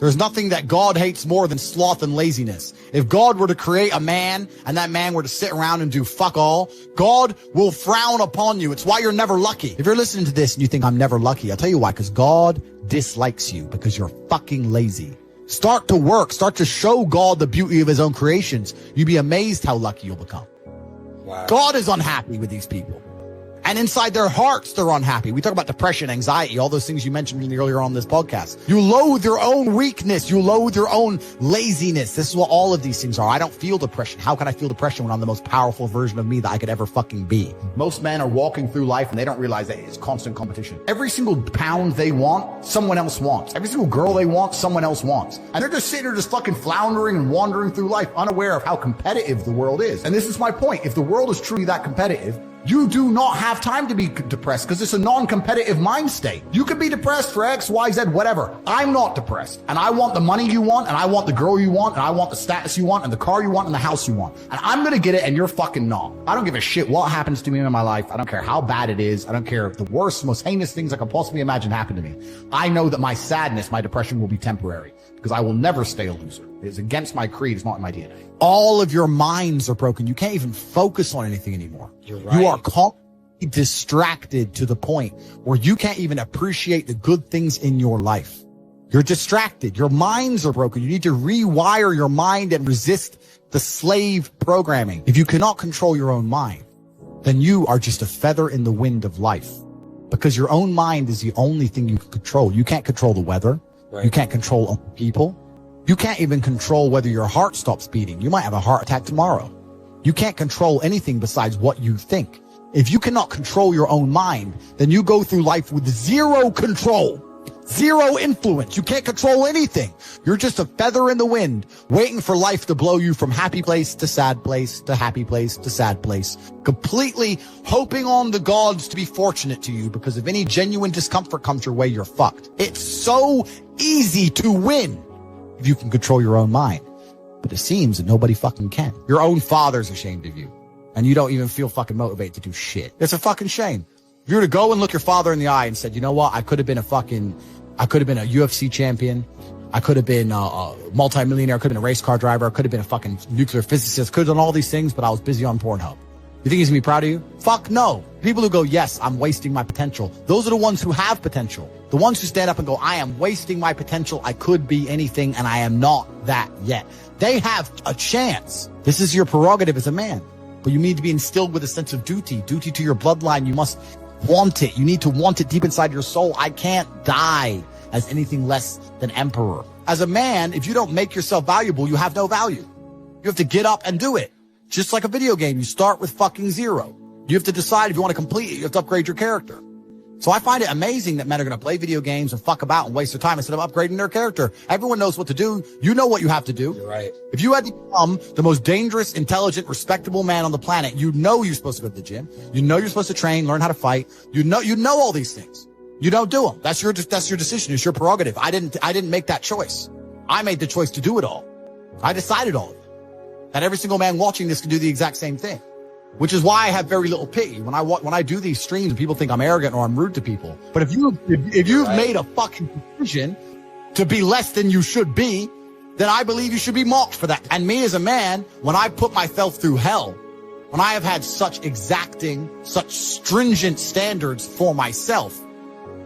There's nothing that God hates more than sloth and laziness. If God were to create a man and that man were to sit around and do fuck all, God will frown upon you. It's why you're never lucky. If you're listening to this and you think I'm never lucky, I'll tell you why, because God dislikes you because you're fucking lazy. Start to work. Start to show God the beauty of his own creations. You'd be amazed how lucky you'll become. Wow. God is unhappy with these people. And inside their hearts, they're unhappy. We talk about depression, anxiety, all those things you mentioned earlier on this podcast. You loathe your own weakness. You loathe your own laziness. This is what all of these things are. I don't feel depression. How can I feel depression when I'm the most powerful version of me that I could ever fucking be? Most men are walking through life and they don't realize that it's constant competition. Every single pound they want, someone else wants. Every single girl they want, someone else wants. And they're just sitting there just fucking floundering and wandering through life, unaware of how competitive the world is. And this is my point. If the world is truly that competitive, you do not have time to be depressed because it's a non-competitive mind state. You could be depressed for X, Y, Z, whatever. I'm not depressed. And I want the money you want, and I want the girl you want, and I want the status you want, and the car you want, and the house you want. And I'm going to get it, and you're fucking not. I don't give a shit what happens to me in my life. I don't care how bad it is. I don't care if the worst, most heinous things I could possibly imagine happen to me. I know that my sadness, my depression will be temporary because I will never stay a loser. It's against my creed. It's not in my DNA. All of your minds are broken. You can't even focus on anything anymore. You're right. You are constantly distracted to the point where you can't even appreciate the good things in your life. You're distracted. Your minds are broken. You need to rewire your mind and resist the slave programming. If you cannot control your own mind, then you are just a feather in the wind of life because your own mind is the only thing you can control. You can't control the weather. Right. You can't control other people. You can't even control whether your heart stops beating. You might have a heart attack tomorrow. You can't control anything besides what you think. If you cannot control your own mind, then you go through life with zero control, zero influence. You can't control anything. You're just a feather in the wind, waiting for life to blow you from happy place to sad place to happy place to sad place, completely hoping on the gods to be fortunate to you, because if any genuine discomfort comes your way, you're fucked. It's so easy to win if you can control your own mind. But it seems that nobody fucking can. Your own father's ashamed of you. And you don't even feel fucking motivated to do shit. It's a fucking shame. If you were to go and look your father in the eye and said, you know what? I could have been a UFC champion. I could have been a multi-millionaire. I could have been a race car driver. I could have been a fucking nuclear physicist. Could have done all these things, but I was busy on Pornhub. You think he's gonna be proud of you? Fuck no. People who go, yes, I'm wasting my potential. Those are the ones who have potential. The ones who stand up and go, I am wasting my potential. I could be anything and I am not that yet. They have a chance. This is your prerogative as a man. But you need to be instilled with a sense of duty to your bloodline. You must want it. You need to want it deep inside your soul. I can't die as anything less than emperor. As a man, if you don't make yourself valuable, you have no value. You have to get up and do it. Just like a video game, you start with fucking zero. You have to decide if you want to complete it. You have to upgrade your character. So I find it amazing that men are going to play video games and fuck about and waste their time instead of upgrading their character. Everyone knows what to do. You know what you have to do. You're right. If you had to become the most dangerous, intelligent, respectable man on the planet, you know you're supposed to go to the gym. You know you're supposed to train, learn how to fight. You know all these things. You don't do them. That's your decision. It's your prerogative. I didn't make that choice. I made the choice to do it all. I decided all of it. And every single man watching this can do the exact same thing, which is why I have very little pity when I do these streams and people think I'm arrogant or I'm rude to people. But if you've right. made a fucking decision to be less than you should be, then I believe you should be mocked for that. And me as a man, when I put myself through hell, when I have had such exacting, such stringent standards for myself,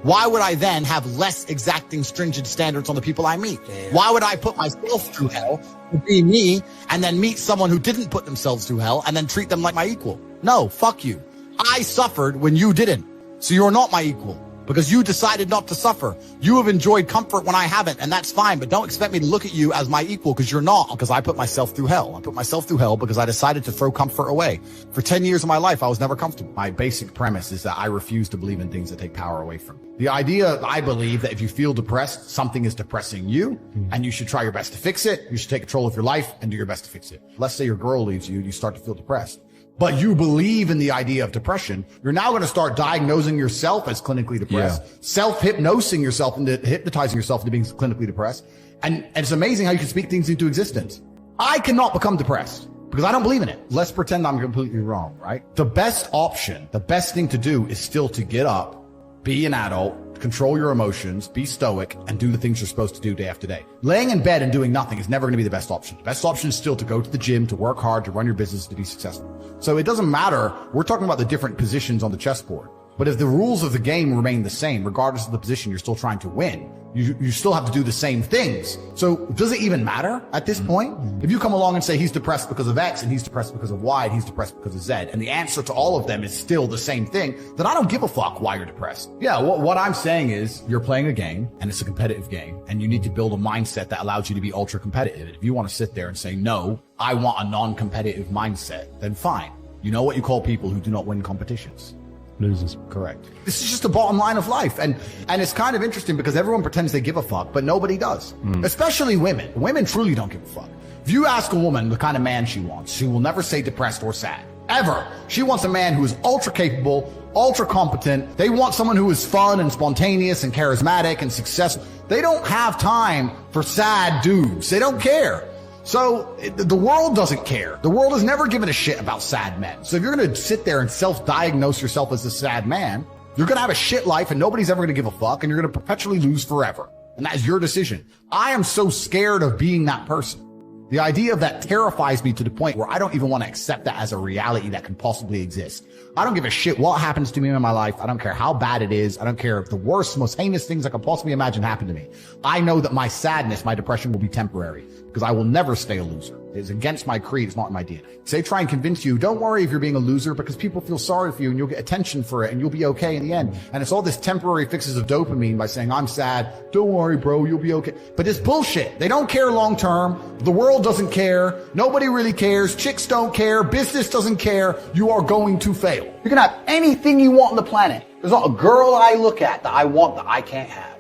why would I then have less exacting, stringent standards on the people I meet? Damn. Why would I put myself through hell to be me and then meet someone who didn't put themselves through hell and then treat them like my equal? No, fuck you. I suffered when you didn't. So you're not my equal because you decided not to suffer. You have enjoyed comfort when I haven't, and that's fine. But don't expect me to look at you as my equal because you're not, because I put myself through hell. I put myself through hell because I decided to throw comfort away. For 10 years of my life, I was never comfortable. My basic premise is that I refuse to believe in things that take power away from me. The idea, I believe, that if you feel depressed, something is depressing you, and you should try your best to fix it. You should take control of your life and do your best to fix it. Let's say your girl leaves you, you start to feel depressed. But you believe in the idea of depression. You're now going to start diagnosing yourself as clinically depressed, self-hypnosing yourself into hypnotizing yourself into being clinically depressed. And it's amazing how you can speak things into existence. I cannot become depressed because I don't believe in it. Let's pretend I'm completely wrong, right? The best option, the best thing to do is still to get up, be an adult, control your emotions, be stoic, and do the things you're supposed to do day after day. Laying in bed and doing nothing is never going to be the best option. The best option is still to go to the gym, to work hard, to run your business, to be successful. So it doesn't matter. We're talking about the different positions on the chessboard. But if the rules of the game remain the same, regardless of the position you're still trying to win, you still have to do the same things. So does it even matter at this point? If you come along and say he's depressed because of X and he's depressed because of Y and he's depressed because of Z, and the answer to all of them is still the same thing, then I don't give a fuck why you're depressed. Yeah, what I'm saying is you're playing a game and it's a competitive game and you need to build a mindset that allows you to be ultra competitive. If you want to sit there and say, no, I want a non-competitive mindset, then fine. You know what you call people who do not win competitions? Losers. Correct. This is just the bottom line of life. And it's kind of interesting because everyone pretends they give a fuck, but nobody does. Especially women. Women truly don't give a fuck. If you ask a woman the kind of man she wants, she will never say depressed or sad. Ever. She wants a man who is ultra capable, ultra competent. They want someone who is fun and spontaneous and charismatic and successful. They don't have time for sad dudes. They don't care. So the world doesn't care. The world has never given a shit about sad men. So if you're going to sit there and self-diagnose yourself as a sad man, you're going to have a shit life and nobody's ever going to give a fuck and you're going to perpetually lose forever. And that is your decision. I am so scared of being that person. The idea of that terrifies me to the point where I don't even want to accept that as a reality that can possibly exist. I don't give a shit what happens to me in my life. I don't care how bad it is. I don't care if the worst, most heinous things I can possibly imagine happen to me. I know that my sadness, my depression will be temporary because I will never stay a loser. It's against my creed. It's not in my DNA. So they try and convince you, don't worry if you're being a loser because people feel sorry for you and you'll get attention for it and you'll be okay in the end. And it's all this temporary fixes of dopamine by saying, I'm sad. Don't worry, bro. You'll be okay. But it's bullshit. They don't care long term. The world doesn't care. Nobody really cares. Chicks don't care. Business doesn't care. You are going to fail. You can have anything you want on the planet. There's not a girl I look at that I want that I can't have.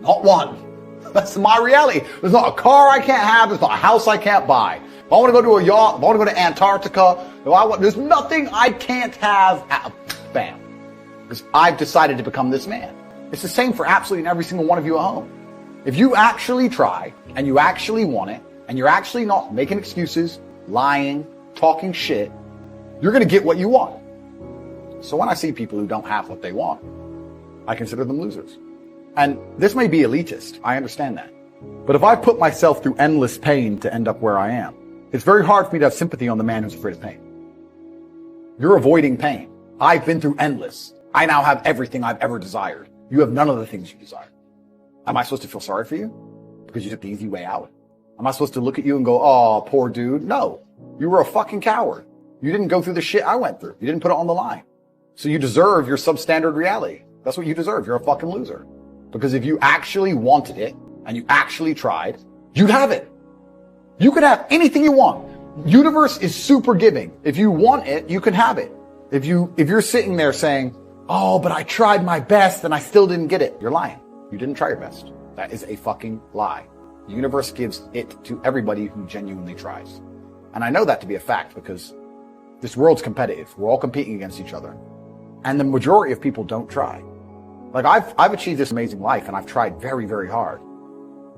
Not one. That's my reality. There's not a car I can't have. There's not a house I can't buy. If I want to go to a yacht, if I want to go to Antarctica, there's nothing I can't have. Bam. Because I've decided to become this man. It's the same for absolutely every single one of you at home. If you actually try and you actually want it and you're actually not making excuses, lying, talking shit, you're going to get what you want. So when I see people who don't have what they want, I consider them losers. And this may be elitist. I understand that. But if I put myself through endless pain to end up where I am, it's very hard for me to have sympathy on the man who's afraid of pain. You're avoiding pain. I've been through endless. I now have everything I've ever desired. You have none of the things you desire. Am I supposed to feel sorry for you? Because you took the easy way out. Am I supposed to look at you and go, oh, poor dude? No. You were a fucking coward. You didn't go through the shit I went through. You didn't put it on the line. So you deserve your substandard reality. That's what you deserve. You're a fucking loser. Because if you actually wanted it and you actually tried, you'd have it. You could have anything you want. Universe is super giving. If you want it, you can have it. If you're sitting there saying, oh, but I tried my best and I still didn't get it, you're lying. You didn't try your best. That is a fucking lie. The universe gives it to everybody who genuinely tries. And I know that to be a fact because this world's competitive. We're all competing against each other. And the majority of people don't try. Like I've achieved this amazing life and I've tried very, very hard,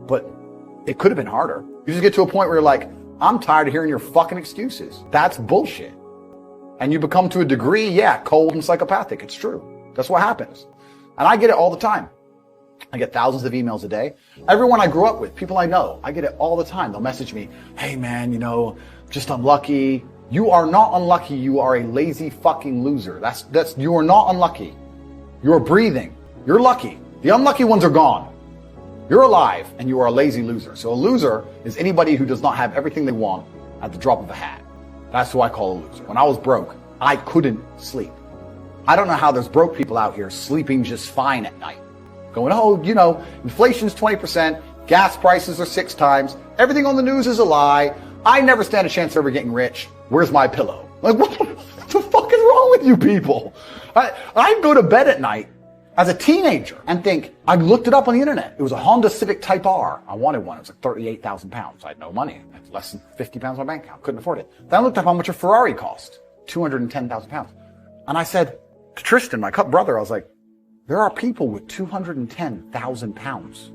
but it could have been harder. You just get to a point where you're like, I'm tired of hearing your fucking excuses. That's bullshit. And you become to a degree, yeah, cold and psychopathic. It's true. That's what happens. And I get it all the time. I get thousands of emails a day. Everyone I grew up with, people I know, I get it all the time. They'll message me, hey man, just unlucky. You are not unlucky. You are a lazy fucking loser. You are not unlucky. You're breathing. You're lucky. The unlucky ones are gone. You're alive and you are a lazy loser. So a loser is anybody who does not have everything they want at the drop of a hat. That's who I call a loser. When I was broke, I couldn't sleep. I don't know how there's broke people out here sleeping just fine at night. Going, inflation's 20%, gas prices are 6 times, everything on the news is a lie, I never stand a chance of ever getting rich, where's my pillow? Like, what the fuck is wrong with you people? I go to bed at night as a teenager and think, I looked it up on the internet. It was a Honda Civic Type R. I wanted one. It was like 38,000 pounds. I had no money. I had less than 50 pounds in my bank account. Couldn't afford it. Then I looked up how much a Ferrari cost. 210,000 pounds. And I said to Tristan, my brother, I was like, there are people with 210,000 pounds